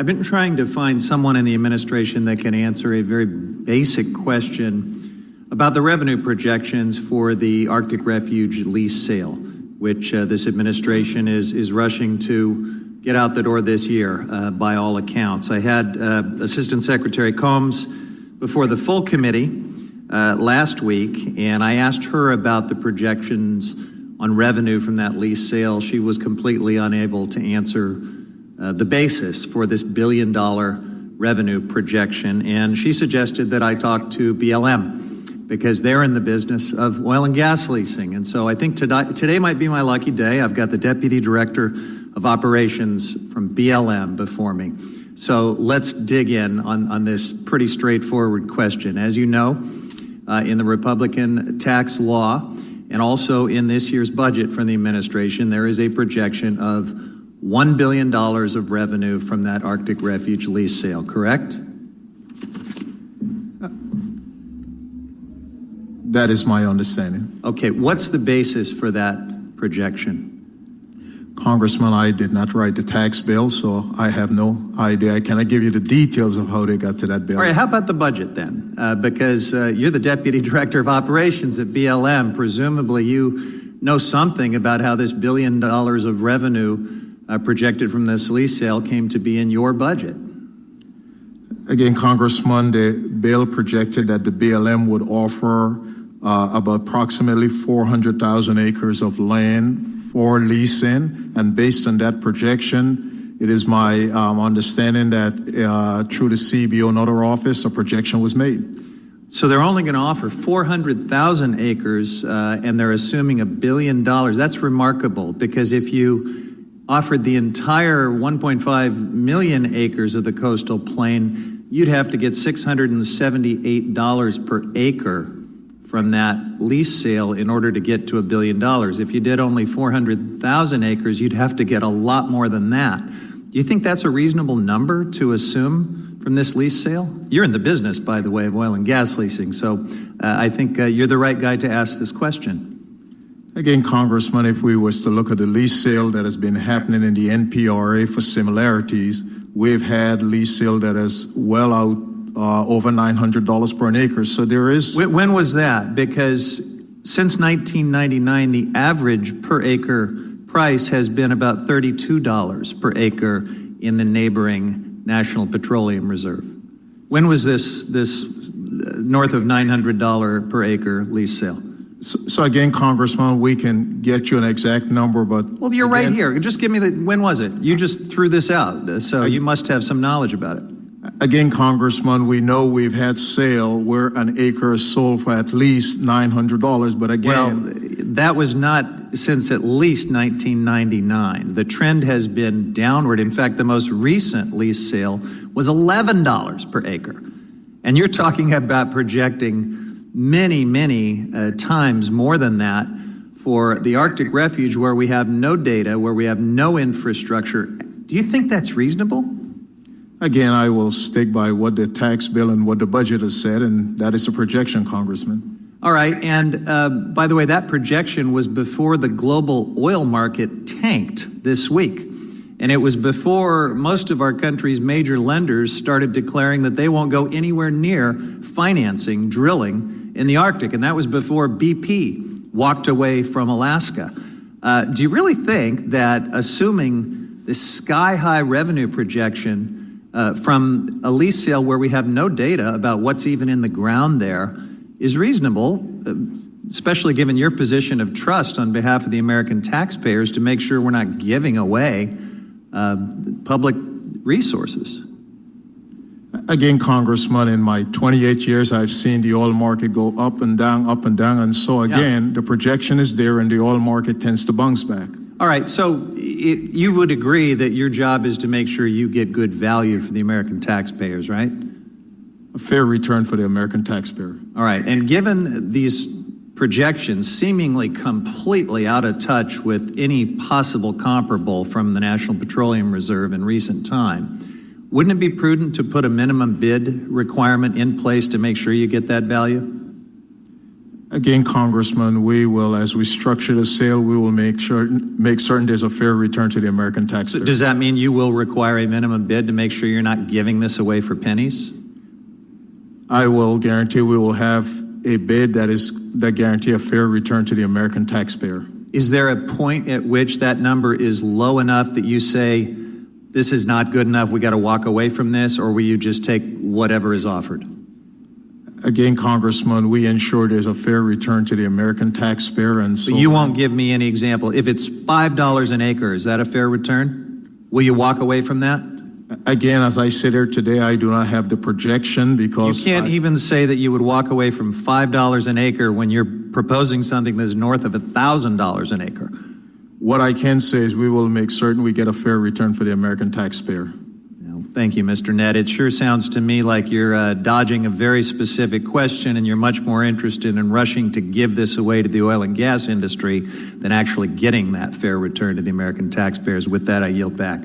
I've been trying to find someone in the administration that can answer a very basic question about the revenue projections for the Arctic Refuge lease sale, which this administration is rushing to get out the door this year by all accounts. I had Assistant Secretary Combs before the full committee last week, and I asked her about the projections on revenue from that lease sale. She was completely unable to answer the basis for this $1 billion revenue projection, and she suggested that I talk to BLM because they're in the business of oil and gas leasing. And so I think today might be my lucky day. I've got the Deputy Director of Operations from BLM before me. So let's dig in on this pretty straightforward question. As you know, in the Republican tax law and also in this year's budget from the administration, there is a projection of $1 billion of revenue from that Arctic Refuge lease sale, correct? That is my understanding. Okay, what's the basis for that projection? Congressman, I did not write the tax bill, so I have no idea. I cannot give you the details of how they got to that bill. All right, how about the budget then? Because you're the Deputy Director of Operations at BLM. Presumably you know something about how this $1 billion of revenue projected from this lease sale came to be in your budget. Again, Congressman, the bill projected that the BLM would offer about approximately 400,000 acres of land for leasing, and based on that projection, it is my understanding that through the CBO and other office, a projection was made. So they're only going to offer 400,000 acres, and they're assuming $1 billion. That's remarkable, because if you offered the entire 1.5 million acres of the coastal plain, you'd have to get $678 per acre from that lease sale in order to get to $1 billion. If you did only 400,000 acres, you'd have to get a lot more than that. Do you think that's a reasonable number to assume from this lease sale? You're in the business, by the way, of oil and gas leasing, so I think you're the right guy to ask this question. Again, Congressman, if we was to look at the lease sale that has been happening in the NPRA for similarities, we've had lease sale that is well out over $900 per an acre. So there is... When was that? Because since 1999, the average per acre price has been about $32 per acre in the neighboring National Petroleum Reserve. When was this north of $900 per acre lease sale? So again, Congressman, we can get you an exact number, but... Well, you're again, right here. Just give me when was it? You just threw this out, so you must have some knowledge about it. Again, Congressman, we know we've had sale where an acre is sold for at least $900, but again... Well, that was not since at least 1999. The trend has been downward. In fact, the most recent lease sale was $11 per acre. And you're talking about projecting many, many times more than that for the Arctic Refuge, where we have no data, where we have no infrastructure. Do you think that's reasonable? Again, I will stick by what the tax bill and what the budget has said, and that is a projection, Congressman. All right, and by the way, that projection was before the global oil market tanked this week. And it was before most of our country's major lenders started declaring that they won't go anywhere near financing drilling in the Arctic. And that was before BP walked away from Alaska. Do you really think that assuming this sky-high revenue projection from a lease sale where we have no data about what's even in the ground there is reasonable, especially given your position of trust on behalf of the American taxpayers to make sure we're not giving away public resources? Again, Congressman, in my 28 years, I've seen the oil market go up and down, and so again, the projection is there and the oil market tends to bounce back. All right, so you would agree that your job is to make sure you get good value for the American taxpayers, right? A fair return for the American taxpayer. All right, and given these projections seemingly completely out of touch with any possible comparable from the National Petroleum Reserve in recent time, wouldn't it be prudent to put a minimum bid requirement in place to make sure you get that value? Again, Congressman, we will, as we structure the sale, we will make certain there's a fair return to the American So taxpayer. does that mean you will require a minimum bid to make sure you're not giving this away for pennies? I will guarantee we will have a bid that guarantee a fair return to the American taxpayer. Is there a point at which that number is low enough that you say, this is not good enough, we got to walk away from this, or will you just take whatever is offered? Again, Congressman, we ensure there's a fair return to the American taxpayer, and so But you won't give me any example. If it's $5 an acre, is that a fair return? Will you walk away from that? again, as I sit here today, I do not have the projection because You can't even say that you would walk away from $5 an acre when you're proposing something that's north of $1,000 an acre. What I can say is we will make certain we get a fair return for the American taxpayer. Thank you, Mr. Nett. It sure sounds to me like you're dodging a very specific question, and you're much more interested in rushing to give this away to the oil and gas industry than actually getting that fair return to the American taxpayers. With that, I yield back.